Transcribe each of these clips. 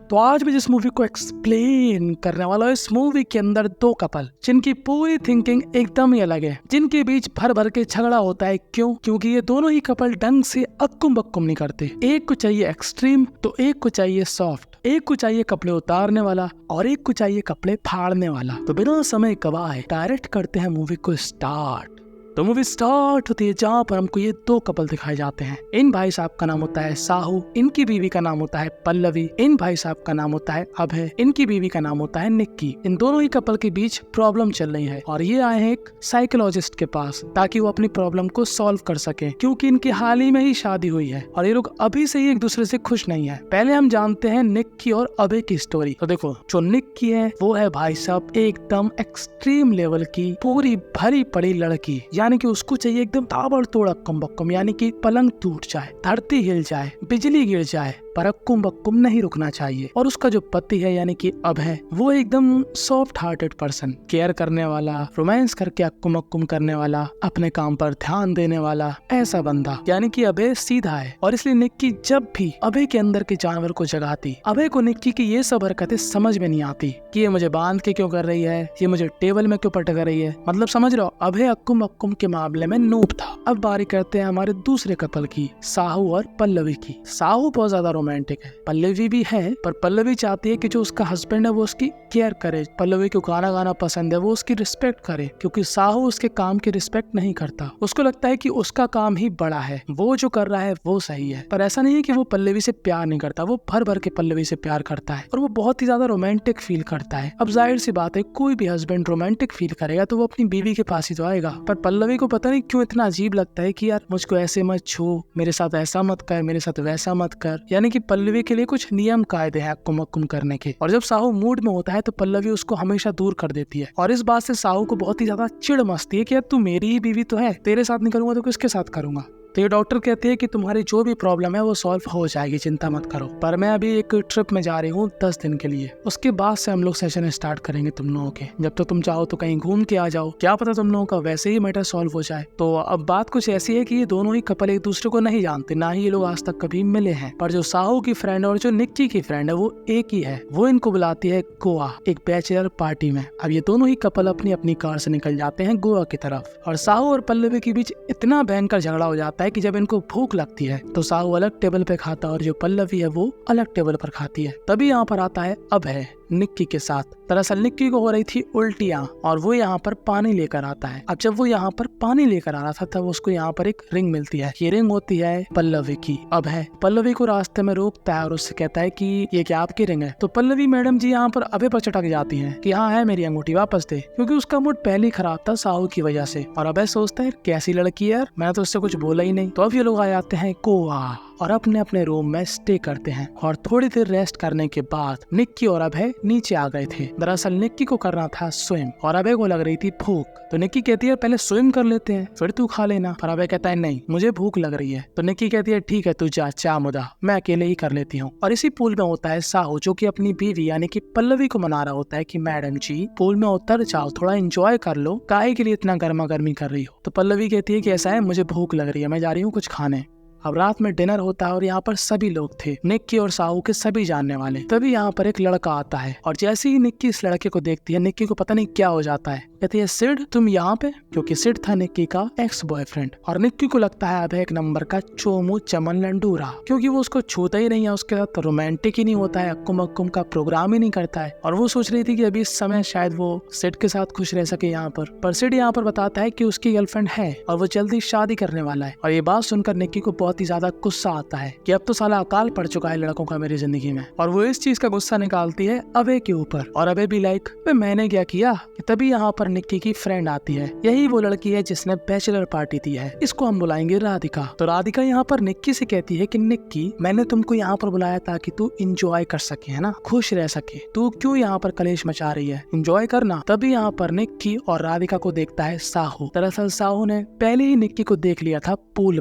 तो आज मैं जिस मूवी को एक्सप्लेन करने वाला हूँ, इस मूवी के अंदर दो कपल जिनकी पूरी थिंकिंग एकदम ही अलग है, जिनके बीच भर भर के झगड़ा होता है। क्यों? क्योंकि ये दोनों ही कपल ढंग से अक्कुम बक्कुम नहीं करते। एक को चाहिए एक्सट्रीम तो एक को चाहिए सॉफ्ट, एक को चाहिए कपड़े उतारने वाला और एक को चाहिए कपड़े फाड़ने वाला। तो बिना समय गवाए डायरेक्ट करते हैं मूवी को स्टार्ट। तो मूवी स्टार्ट होती है जहाँ पर हमको ये दो कपल दिखाए जाते हैं। इन भाई साहब का नाम होता है साहू, इनकी बीवी का नाम होता है पल्लवी। इन भाई साहब का नाम होता है अभय, इनकी बीवी का नाम होता है निक्की। इन दोनों ही कपल के बीच प्रॉब्लम चल रही है और ये आए हैं एक साइकोलॉजिस्ट के पास ताकि वो अपनी प्रॉब्लम को सॉल्व कर सके, क्योंकि इनकी हाल ही में ही शादी हुई है और ये लोग अभी से ही एक दूसरे से खुश नहीं है। पहले हम जानते हैं निक्की और अभय की स्टोरी। तो देखो, जो निक्की है वो है भाई साहब एकदम एक्सट्रीम लेवल की पूरी भरी पड़ी लड़की, यानी कि उसको चाहिए एकदम ताबड़तोड़ अक्कुम बक्कुम, यानी कि पलंग टूट जाए, धरती हिल जाए, बिजली गिर जाए, पर अक्कुम बक्कुम नहीं रुकना चाहिए। और उसका जो पति है यानी कि अभय, वो एकदम सॉफ्ट हार्टेड पर्सन, केयर करने वाला, रोमांस करके अक्कुम अक्कुम करने वाला, अपने काम पर ध्यान देने वाला, ऐसा बंदा। यानी कि अभय सीधा है और इसलिए निक्की जब भी अभय के अंदर के जानवर को जगाती, अभय को निक्की की ये सब हरकतें समझ में नहीं आती कि ये मुझे बांध के क्यों कर रही है, ये मुझे टेबल में क्यों पटक रही है। मतलब समझ लो, अभय अक्कुम अक्कुम के मामले में नूब था। अब बारी करते हैं हमारे दूसरे कपल की, साहू और पल्लवी की। साहू बहुत ज्यादा रोमांटिक है, पल्लवी भी है, पर पल्लवी चाहती है कि जो उसका हस्बैंड है वो उसकी केयर करे। पल्लवी को गाना गाना पसंद है, वो उसकी रिस्पेक्ट करे, क्योंकि साहू उसके काम की रिस्पेक्ट नहीं करता। उसको लगता है कि उसका काम ही बड़ा है, वो जो कर रहा है वो सही है। पर ऐसा नहीं है कि वो पल्लवी से प्यार नहीं करता, वो भर भर के पल्लवी से प्यार करता है और वो बहुत ही ज्यादा रोमांटिक फील करता है। अब जाहिर सी बात है, कोई भी हस्बैंड रोमांटिक फील करेगा तो वो अपनी बीवी के पास ही तो आएगा। पर पल्लवी को पता नहीं क्यों इतना अजीब लगता है कि यार मुझको ऐसे मत छू, मेरे साथ ऐसा मत कर, मेरे साथ वैसा मत कर। यानी कि पल्लवी के लिए कुछ नियम कायदे हैं अक्कुम अक्कुम करने के, और जब साहू मूड में होता है तो पल्लवी उसको हमेशा दूर कर देती है। और इस बात से साहू को बहुत ही ज्यादा चिढ़ मचती है कि यार तू मेरी ही बीवी तो है, तेरे साथ नहीं करूंगा तो किसके साथ करूंगा। तो ये डॉक्टर कहते हैं कि तुम्हारी जो भी प्रॉब्लम है वो सॉल्व हो जाएगी, चिंता मत करो। पर मैं अभी एक ट्रिप में जा रही हूँ 10 दिन के लिए, उसके बाद से हम लोग सेशन स्टार्ट करेंगे तुम लोगों के। जब तो तुम चाहो तो कहीं घूम के आ जाओ, क्या पता तुम लोगों का वैसे ही मैटर सॉल्व हो जाए। तो अब बात कुछ ऐसी है कि ये दोनों ही कपल एक दूसरे को नहीं जानते, ना ही ये लोग आज तक कभी मिले हैं। पर जो साहू की फ्रेंड और जो निक्की की फ्रेंड है वो एक ही है। वो इनको बुलाती है गोवा, एक बैचलर पार्टी में। अब ये दोनों ही कपल अपनी अपनी कार से निकल जाते हैं गोवा की तरफ और साहू और पल्लवी के बीच इतना भयंकर झगड़ा हो जाता है कि जब इनको भूख लगती है तो साहू अलग टेबल पे खाता है और जो पल्लवी है वो अलग टेबल पर खाती है। तभी यहाँ पर आता है अभय निक्की के साथ। दरअसल निक्की को हो रही थी उल्टियाँ और वो यहाँ पर पानी लेकर आता है। अब जब वो यहाँ पर पानी लेकर आ रहा था तब उसको यहाँ पर एक रिंग मिलती है। ये रिंग होती है पल्लवी की। अभय पल्लवी को रास्ते में रोकता है और उससे कहता है कि ये क्या आपकी रिंग है? तो पल्लवी मैडम जी यहाँ पर अभय पर चटक जाती है कि हाँ है मेरी अंगूठी, वापस दे, क्योंकि उसका मूड पहले ही खराब था साहू की वजह से। और अभय सोचता है कैसी लड़की है यार, मैंने तो उससे कुछ बोला ही नहीं। तो अब ये लोग आ जाते हैं गोवा और अपने अपने रूम में स्टे करते हैं और थोड़ी देर रेस्ट करने के बाद निक्की और अभय नीचे आ गए थे। दरअसल निक्की को करना था स्विम और अभय को लग रही थी भूख। तो निक्की कहती है पहले स्विम कर लेते हैं फिर तू खा लेना, पर अभय कहता है नहीं मुझे भूख लग रही है। तो निक्की कहती है ठीक है तू जा, चा मुदा, मैं अकेले ही कर लेती हूँ। और इसी पूल में होता है साहू जो कि अपनी बीवी यानी कि पल्लवी को मना रहा होता है कि मैडम जी पूल में उतर जाओ, थोड़ा एंजॉय कर लो, काहे के लिए इतना गर्मा गर्मी कर रही हो। तो पल्लवी कहती है कि ऐसा है मुझे भूख लग रही है, मैं जा रही हूँ कुछ खाने। अब रात में डिनर होता है और यहाँ पर सभी लोग थे, निक्की और साहू के सभी जानने वाले। तभी यहाँ पर एक लड़का आता है और जैसे ही निक्की इस लड़के को देखती है, निक्की को पता नहीं क्या हो जाता है। कहती है सिड तुम यहाँ पे, क्योंकि सिड था निक्की का एक्स बॉयफ्रेंड। और निक्की को लगता है अब एक नंबर का चोमू चमन लंडूरा, क्योंकि वो उसको छूता ही नहीं है, उसके साथ तो रोमांटिक ही नहीं होता है, अक्कुम अक्कुम का प्रोग्राम ही नहीं करता है। और वो सोच रही थी कि अभी इस समय शायद वो सिड के साथ खुश रह सके यहाँ पर सिड यहाँ पर बताता है कि उसकी गर्लफ्रेंड है और वो जल्दी शादी करने वाला है। और ये बात सुनकर निक्की को बहुत ही ज्यादा गुस्सा आता है कि अब तो साला अकाल पड़ चुका है लड़कों का मेरी जिंदगी में। और वो इस चीज का गुस्सा निकालती है अभय के ऊपर और अभय भी लाइक मैंने क्या किया। तभी यहाँ पर निक्की की फ्रेंड आती है, यही वो लड़की है जिसने बैचलर पार्टी दी है, इसको हम बुलाएंगे राधिका। तो राधिका यहाँ पर निक्की से कहती है कि निक्की मैंने तुमको यहाँ पर बुलाया ताकि तू इंजॉय कर सके, है ना, खुश रह सके, तू क्यों यहाँ पर कलेश मचा रही है, इंजॉय करना। तभी यहाँ पर निक्की और राधिका को देखता है साहू। दरअसल साहू ने पहले ही निक्की को देख लिया था पूल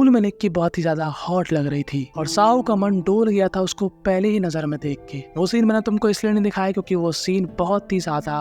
में निक्की बहुत ही ज्यादा हॉट लग रही थी और साहू का मन डोल गया था उसको पहले ही नजर में देख के। वो सीन मैंने तुमको इसलिए नहीं दिखाया क्योंकि वो सीन बहुत ही ज्यादा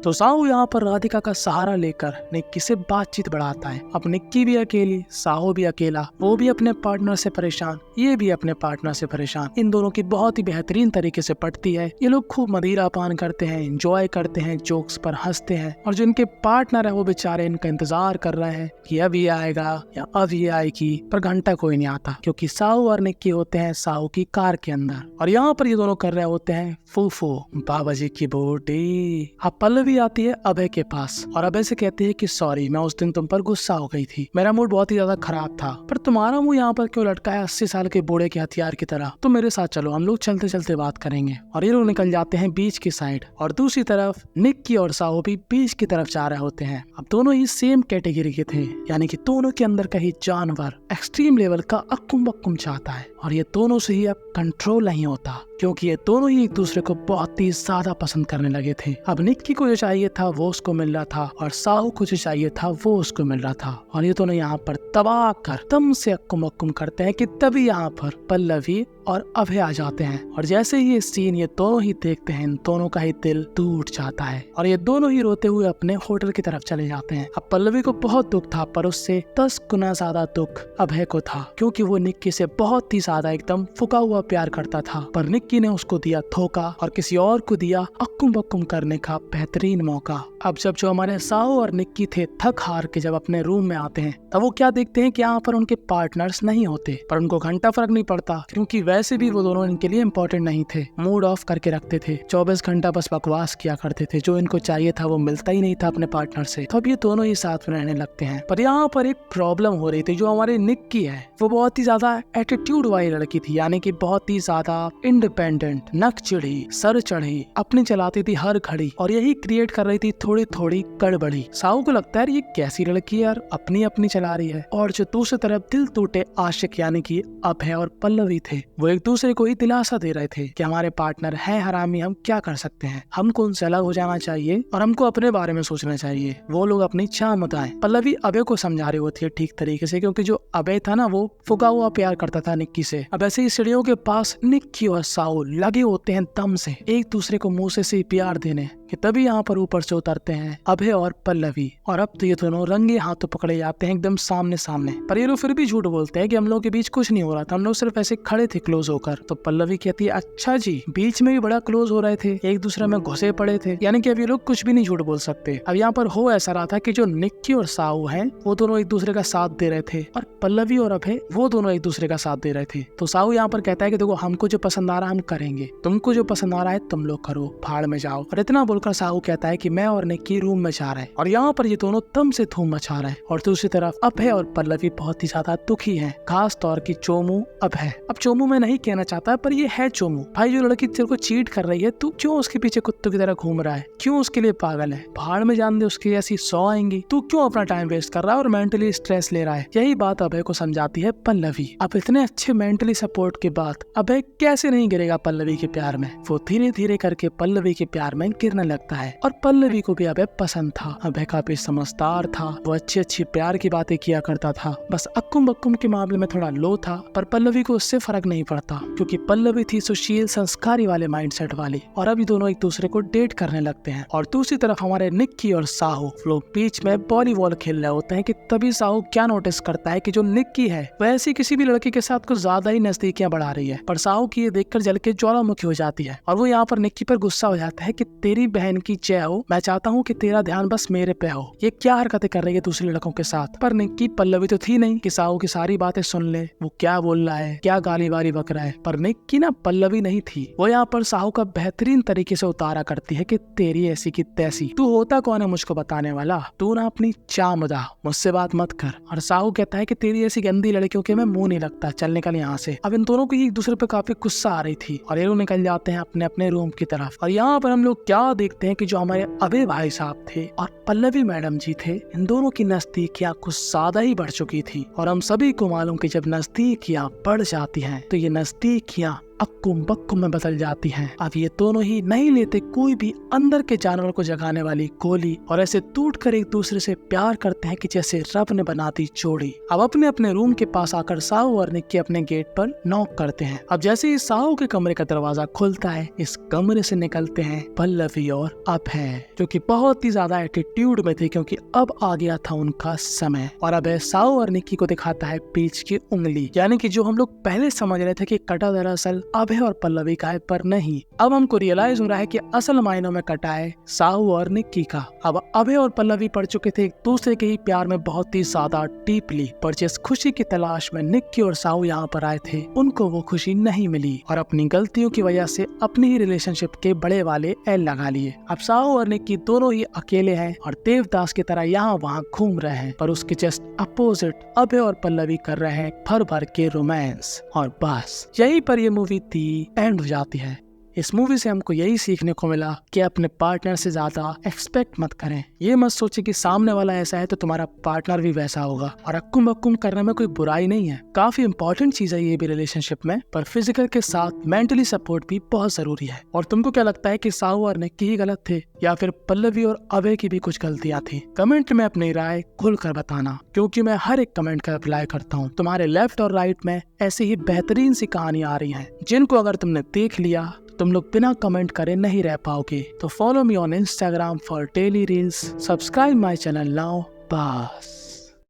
तो साहू यहाँ पर राधिका का सहारा लेकर निक्की से बातचीत बढ़ाता है। अब निक्की भी अकेली, साहू भी अकेला, वो भी अपने पार्टनर से परेशान, ये भी अपने पार्टनर से परेशान। इन दोनों की बहुत ही बेहतरीन तरीके से पटती है। ये लोग खूब मदिरा पान करते हैं, एंजॉय करते हैं, जोक्स पर हंसते हैं और जो इनके पार्टनर है वो बेचारे इनका इंतजार कर रहे हैं कि अब ये आएगा या अब ये आएगी, पर घंटा कोई नहीं आता क्योंकि साहू और निक्की होते हैं साहू की कार के अंदर और यहाँ पर ये दोनों कर रहे होते हैं फूफू बाबा जी की बोटी। अब पल्लवी आती है अभय के पास और अभय से कहती है कि सॉरी, मैं उस दिन तुम पर गुस्सा हो गई थी, मेरा मूड बहुत ही ज्यादा खराब था, पर तुम्हारा मुंह यहाँ पर क्यों लटका है 80 साल के बूढ़े के हथियार की तरह। तुम मेरे साथ चलो, हम लोग चलते चलते बात करेंगे। और ये लोग निकल जाते हैं बीच की साइड और दूसरी तरफ निक्की और साहू भी बीच की तरफ जा रहे होते हैं। अब दोनों ही सेम कैटेगरी के थे, यानी कि दोनों के अंदर का ही जानवर एक्सट्रीम लेवल का अक्कुम बक्कुम चाहता है और ये दोनों से ही अब कंट्रोल नहीं होता क्योंकि ये दोनों ही एक दूसरे को बहुत ही ज्यादा पसंद करने लगे थे। अब निक्की को जो चाहिए था वो उसको मिल रहा था और साहू को जो चाहिए था वो उसको मिल रहा था और ये दोनों यहाँ पर दबा कर दम से अक्कुम अक्कुम करते हैं कि तभी यहाँ पर पल्लवी और अभय आ जाते हैं और जैसे ही ये सीन ये दोनों ही देखते हैं, इन दोनों का ही दिल टूट जाता है और ये दोनों ही रोते हुए अपने होटल की तरफ चले जाते हैं। अब पल्लवी को बहुत दुख था पर उससे 10 गुना ज्यादा दुख अभय को था क्योंकि वो निक्की से बहुत ही ज्यादा एकदम फुका हुआ प्यार करता था, पर निक्की ने उसको दिया धोखा और किसी और को दिया अक्कुम बक्कुम करने का बेहतरीन मौका। अब जब जो हमारे साहू और निक्की थे थक हार के जब अपने रूम में आते हैं तब वो क्या देखते हैं कि यहाँ पर उनके पार्टनर्स नहीं होते, पर उनको घंटा फर्क नहीं पड़ता क्योंकि वैसे भी वो दोनों इनके लिए इम्पोर्टेंट नहीं थे। मूड ऑफ करके रखते थे, 24 घंटा बस बकवास किया करते थे, जो इनको चाहिए था वो मिलता ही नहीं था अपने पार्टनर से। तो अब ये दोनों ही साथ में रहने लगते हैं, पर यहाँ पर एक प्रॉब्लम हो रही थी। जो हमारे निक्की है वो बहुत ही ज्यादा एटीट्यूड वाली लड़की थी, यानी कि बहुत ही ज्यादा इंडिपेंडेंट, नक चिढ़ी, सर चढ़ी, अपनी चलाती थी हर घड़ी और यही क्रिएट कर रही थी थोड़ी थोड़ी गड़बड़ी। साहू को लगता है ये कैसी लड़की है यार, अपनी अपनी चला रही है। और जो दूसरी तरफ दिल टूटे आशिक यानी कि अभय और पल्लवी थे, वो एक दूसरे को ही दिलासा दे रहे थे कि हमारे पार्टनर है हरामी, हम क्या कर सकते हैं, हमको उनसे अलग हो जाना चाहिए और हमको अपने बारे में सोचना चाहिए, वो लोग अपनी चाह बताएं। पल्लवी अभय को समझा रही होती है ठीक तरीके से क्योंकि जो अभय था ना वो फुका हुआ प्यार करता था निक्की से। अब ऐसे ही सीढ़ियों के पास निक्की और साहू लगे होते हैं दम से एक दूसरे को मुंह से प्यार देने कि तभी यहाँ पर ऊपर से उतरते हैं अभय और पल्लवी और अब तो ये दोनों रंगे हाथों पकड़े जाते हैं एकदम सामने सामने। पर ये लोग फिर भी झूठ बोलते हैं कि हम लोगों के बीच कुछ नहीं हो रहा था, हम लोग सिर्फ ऐसे खड़े थे क्लोज होकर। तो पल्लवी कहती है अच्छा जी, बीच में भी बड़ा क्लोज हो रहे थे, एक दूसरे में घुसे पड़े थे, यानी कि अब ये लोग कुछ भी नहीं झूठ बोल सकते। अब यहाँ पर हो ऐसा रहा था कि जो निक्की और साहू हैं वो दोनों एक दूसरे का साथ दे रहे थे और पल्लवी और अभय वो दोनों एक दूसरे का साथ दे रहे थे। तो साहू यहाँ पर कहता है कि देखो हमको जो पसंद आ रहा है हम करेंगे, तुमको जो पसंद आ रहा है तुम लोग करो, भाड़ में जाओ। और इतना बोलकर साहू कहता है कि मैं और निक्की रूम में जा रहे हैं और यहाँ पर ये दोनों दम से धूम मचा रहे हैं। और दूसरी तरफ अभय और पल्लवी बहुत ही ज्यादा दुखी हैं, खास तौर की चोमू अभय। अब चोमू मैं नहीं कहना चाहता पर ये है चोमू। भाई जो लड़की तेरे को चीट कर रही है तू क्यों उसके पीछे कुत्तों की तरह घूम रहा है, क्यों उसके लिए पागल है, भाड़ में जान दे, उसकी ऐसी 100 आएंगी, तू क्यों अपना टाइम वेस्ट कर रहा है और मेंटली स्ट्रेस ले रहा है। यही बात अभय को समझाती है पल्लवी। अब इतने अच्छे मेंटली सपोर्ट के बाद अभय कैसे नहीं गिरेगा पल्लवी के प्यार में। वो धीरे धीरे करके पल्लवी के प्यार में गिरने लगता है और पल्लवी को भी अभय पसंद था। अभय काफी समझदार था, वो अच्छी अच्छी प्यार की बातें किया करता था, बस अक्कुम बक्कुम के मामले में थोड़ा लो था। पर पल्लवी को उससे फर्क नहीं पड़ता क्योंकि पल्लवी थी सुशील संस्कारी वाले माइंडसेट वाली। और अभी दोनों एक दूसरे को डेट करने लगते हैं। और दूसरी तरफ हमारे निक्की और साहू लोग बीच में वॉलीबॉल खेल रहे होते हैं कि तभी साहू क्या नोटिस करता है कि जो निक्की है वह ऐसी किसी भी लड़की के साथ कुछ ज्यादा ही नजदीकियां बढ़ा रही है। पर साहू की ये देखकर जल के ज्वालामुखी हो जाती है और वो यहाँ पर निक्की पर गुस्सा हो जाता है कि तेरी बहन की जय हो, मैं चाहता हूँ कि तेरा ध्यान बस मेरे पे हो, ये क्या हरकतें कर रही है दूसरे लड़कों के साथ। पर निक्की पल्लवी तो थी नहीं कि साहू की सारी बातें सुन ले, वो क्या बोल रहा है, क्या गाली वाली बक रहा है। पर निक्की ना पल्लवी नहीं थी, वो यहाँ पर साहू का बेहतरीन तरीके से उतारा करती है कि तेरी ऐसी की तैसी, तू होता कौन है मुझको बताने वाला, तू ना अपनी चाम बता, मुझसे बात मत कर। और साहू कहता है कि तेरी ऐसी गंदी लड़कियों के मैं मुंह नहीं लगता, चल निकल यहाँ से। अब इन दोनों की एक दूसरे पे काफी गुस्सा आ रही थी और ये लोग निकल जाते हैं अपने अपने रूम की तरफ। और यहाँ पर हम लोग क्या देखते हैं कि जो हमारे अभय भाई साहब थे और पल्लवी मैडम जी थे, इन दोनों की नजदीकियां कुछ ज्यादा ही बढ़ चुकी थी। और हम सभी को मालूम कि जब नजदीकियां बढ़ जाती हैं तो ये नजदीकियां अक्कुम बक्कुम में बदल जाती हैं। अब ये दोनों ही नहीं लेते कोई भी अंदर के जानवर को जगाने वाली गोली और ऐसे टूटकर एक दूसरे से प्यार करते हैं कि जैसे रब ने बना दी जोड़ी। अब अपने अपने रूम के पास आकर साहू और निक्की अपने गेट पर नॉक करते हैं। अब जैसे ही साहू के कमरे का दरवाजा खुलता है, इस कमरे से निकलते हैं पल्लवी और अभय, जो कि बहुत ही ज्यादा एटीट्यूड में थे क्योंकि अब आ गया था उनका समय। और अभय साहू और निक्की को दिखाता है बीच की उंगली, यानी कि जो हम लोग पहले समझ रहे थे कि कटा दरअसल अभय और पल्लवी का है, पर नहीं, अब हमको रियलाइज हो रहा है कि असल मायनों में कटा है साहू और निक्की का। अब अभय और पल्लवी पड़ चुके थे एक दूसरे के ही प्यार में बहुत ही ज्यादा डीपली, पर जिस खुशी की तलाश में निक्की और साहू यहाँ पर आए थे उनको वो खुशी नहीं मिली और अपनी गलतियों की वजह से अपनी ही रिलेशनशिप के बड़े वाले एल लगा लिए। अब साहू और निक्की दोनों ही अकेले हैं और देवदास की तरह यहाँ वहाँ घूम रहे हैं, पर उसके जस्ट अपोजिट अभय और पल्लवी कर रहे हैं भर भर के रोमांस। और बस यही पर ये मूवी थी एंड हो जाती है। इस मूवी से हमको यही सीखने को मिला कि अपने पार्टनर से ज्यादा एक्सपेक्ट मत करें। ये मत सोचे कि सामने वाला ऐसा है तो तुम्हारा पार्टनर भी वैसा होगा। और अक्कुम बक्कुम करने में कोई बुराई नहीं है, काफी इंपॉर्टेंट चीज है ये भी रिलेशनशिप में, पर फिजिकल के साथ मेंटली सपोर्ट भी बहुत जरूरी है। और तुमको क्या लगता है कि साहू और निक्की ही गलत थे या फिर पल्लवी और अभय की भी कुछ गलतियां थी? कमेंट में अपनी राय खुलकर बताना, क्योंकि मैं हर एक कमेंट का रिप्लाई करता हूँ। तुम्हारे लेफ्ट और राइट में ऐसी ही बेहतरीन सी कहानी आ रही है जिनको अगर तुमने देख लिया तुम लोग बिना कमेंट करे नहीं रह पाओगे। तो follow me on Instagram for daily reels, subscribe my channel now. बस।